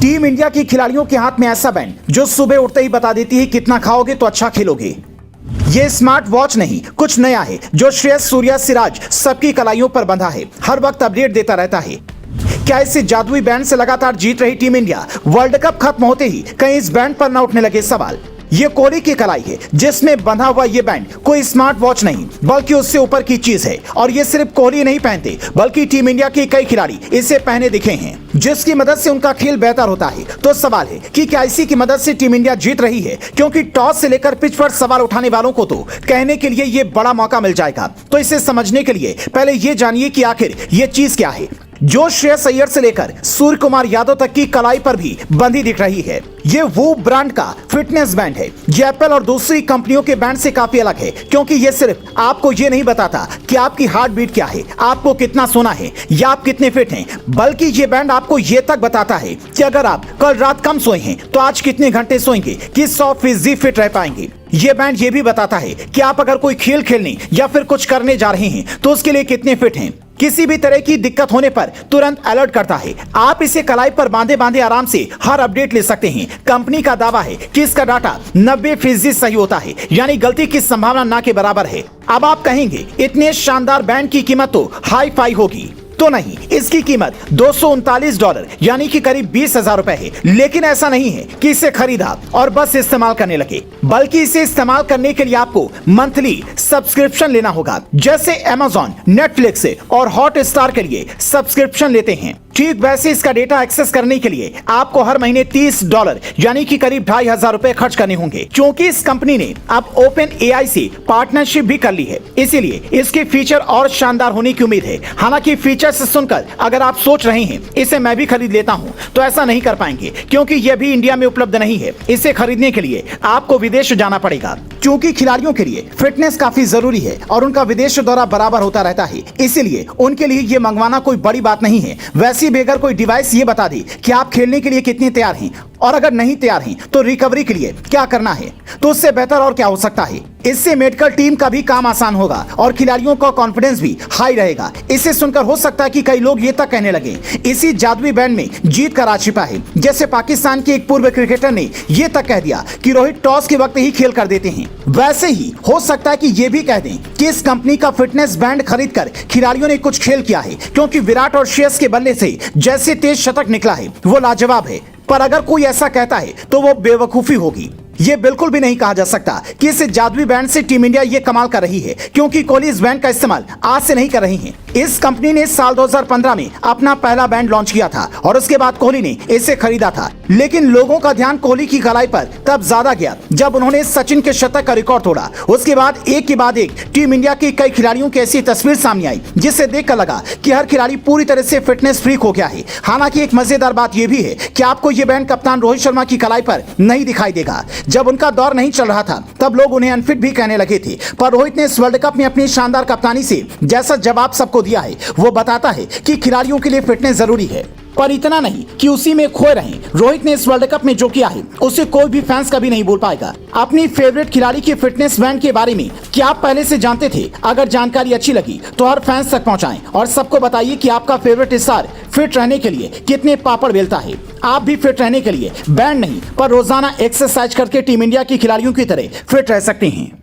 Team India की खिलाड़ियों के हाथ में ऐसा बैंड जो सुबह उठते ही बता देती है कितना खाओगे तो अच्छा खेलोगे। ये स्मार्ट वॉच नहीं, कुछ नया है जो श्रेयस सूर्या सिराज सबकी कलाइयों पर बंधा है, हर वक्त अपडेट देता रहता है। क्या इस जादुई बैंड से लगातार जीत रही टीम इंडिया वर्ल्ड कप खत्म होते ही कहीं इस बैंड पर न उठने लगे सवाल? ये कोहली की कलाई है जिसमें बंधा हुआ ये बैंड कोई स्मार्ट वॉच नहीं बल्कि उससे ऊपर की चीज है, और ये सिर्फ कोहली नहीं पहनते बल्कि टीम इंडिया के कई खिलाड़ी इसे पहने दिखे हैं, जिसकी मदद से उनका खेल बेहतर होता है। तो सवाल है कि क्या इसी की मदद से टीम इंडिया जीत रही है? क्योंकि टॉस से लेकर पिच पर सवाल उठाने वालों को तो कहने के लिए ये बड़ा मौका मिल जाएगा। तो इसे समझने के लिए पहले ये जानिए कि आखिर ये चीज क्या है जो श्रेयस अय्यर से लेकर सूर्य कुमार यादव तक की कलाई पर भी बंधी दिख रही है। ये वो ब्रांड का फिटनेस बैंड है। ये एप्पल और दूसरी कंपनियों के बैंड से काफी अलग है, क्योंकि ये सिर्फ आपको ये नहीं बताता कि आपकी हार्ट बीट क्या है, आपको कितना सोना है या आप कितने फिट हैं, बल्कि ये बैंड आपको ये तक बताता है कि अगर आप कल रात कम सोए हैं तो आज कितने घंटे सोएंगे कि 100% फिट रह पाएंगे। ये बैंड ये भी बताता है कि आप अगर कोई खेल खेलने या फिर कुछ करने जा रहे हैं तो उसके लिए कितने फिट हैं। किसी भी तरह की दिक्कत होने पर तुरंत अलर्ट करता है। आप इसे कलाई पर बांधे बांधे आराम से हर अपडेट ले सकते हैं। कंपनी का दावा है कि इसका डाटा 90% सही होता है, यानी गलती की संभावना ना के बराबर है। अब आप कहेंगे इतने शानदार बैंड की कीमत तो हाई फाई होगी, तो नहीं, इसकी कीमत $239 यानी कि करीब 20,000 रुपए है। लेकिन ऐसा नहीं है कि इसे खरीदा और बस इस्तेमाल करने लगे, बल्कि इसे इस्तेमाल करने के लिए आपको मंथली सब्सक्रिप्शन लेना होगा, जैसे Amazon, Netflix और हॉटस्टार के लिए सब्सक्रिप्शन लेते हैं। ठीक वैसे इसका डेटा एक्सेस करने के लिए आपको हर महीने $30 यानी कि करीब 2,500 रुपए खर्च करने होंगे। क्योंकि इस कंपनी ने अब OpenAI से पार्टनरशिप भी कर ली है, इसीलिए इसके फीचर और शानदार होने की उम्मीद है। हालांकि फीचर से सुनकर अगर आप सोच रहे हैं इसे मैं भी खरीद लेता हूं, तो ऐसा नहीं कर पाएंगे, क्योंकि यह भी इंडिया में उपलब्ध नहीं है। इसे खरीदने के लिए आपको विदेश जाना पड़ेगा। क्योंकि खिलाड़ियों के लिए फिटनेस काफी जरूरी है और उनका विदेश दौरा बराबर होता रहता है, इसीलिए उनके लिए ये मंगवाना कोई बड़ी बात नहीं है। वैसे भी अगर कोई डिवाइस ये बता दे कि आप खेलने के लिए कितने तैयार हैं और अगर नहीं तैयार हैं तो रिकवरी के लिए क्या करना है, तो उससे बेहतर और क्या हो सकता है। इससे मेडिकल टीम का भी काम आसान होगा और खिलाड़ियों का कॉन्फिडेंस भी हाई रहेगा। इसे सुनकर हो सकता है कि कई लोग ये तक कहने लगे इसी जादुई बैंड में जीत का राज छिपा है। जैसे पाकिस्तान के एक पूर्व क्रिकेटर ने ये तक कह दिया कि रोहित टॉस के वक्त ही खेल कर देते हैं। वैसे ही हो सकता है कि ये भी कह दें कि इस कंपनी का फिटनेस बैंड खरीद कर खिलाड़ियों ने कुछ खेल किया है, क्योंकि विराट और श्रेयस के बल्ले से जैसे तेज शतक निकला है वो लाजवाब है। पर अगर कोई ऐसा कहता है तो वो बेवकूफी होगी। ये बिल्कुल भी नहीं कहा जा सकता कि इस जादुई बैंड से टीम इंडिया ये कमाल कर रही है, क्योंकि कोहली इस बैंड का इस्तेमाल आज से नहीं कर रही हैं। इस कंपनी ने साल 2015 में अपना पहला बैंड लॉन्च किया था और उसके बाद कोहली ने इसे खरीदा था। लेकिन लोगों का ध्यान कोहली की कलाई पर तब ज्यादा गया जब उन्होंने सचिन के शतक का रिकॉर्ड तोड़ा। उसके बाद एक के बाद एक टीम इंडिया के कई खिलाड़ियों की ऐसी तस्वीर सामने आई जिससे देखकर लगा कि हर खिलाड़ी पूरी तरह से फिटनेस फ्रीक हो गया है। हालांकि एक मजेदार बात यह भी है कि आपको ये बैंड कप्तान रोहित शर्मा की कलाई पर नहीं दिखाई देगा। जब उनका दौर नहीं चल रहा था तब लोग उन्हें अनफिट भी कहने लगे थे, पर रोहित ने इस वर्ल्ड कप में अपनी शानदार कप्तानी से जैसा जवाब सबको दिया है वो बताता है कि खिलाड़ियों के लिए फिटनेस जरूरी है। पर इतना नहीं कि उसी में खोए रहें। रोहित ने इस वर्ल्ड कप में जो किया है उसे कोई भी फैंस कभी नहीं भूल पाएगा। अपनी फेवरेट खिलाड़ी के फिटनेस बैंड के बारे में क्या आप पहले से जानते थे? अगर जानकारी अच्छी लगी तो हर फैंस तक पहुंचाएं और सबको बताइए कि आपका फेवरेट स्टार फिट रहने के लिए कितने पापड़ बेलता है। आप भी फिट रहने के लिए बैंड नहीं पर रोजाना एक्सरसाइज करके टीम इंडिया की खिलाड़ियों की तरह फिट रह सकते हैं।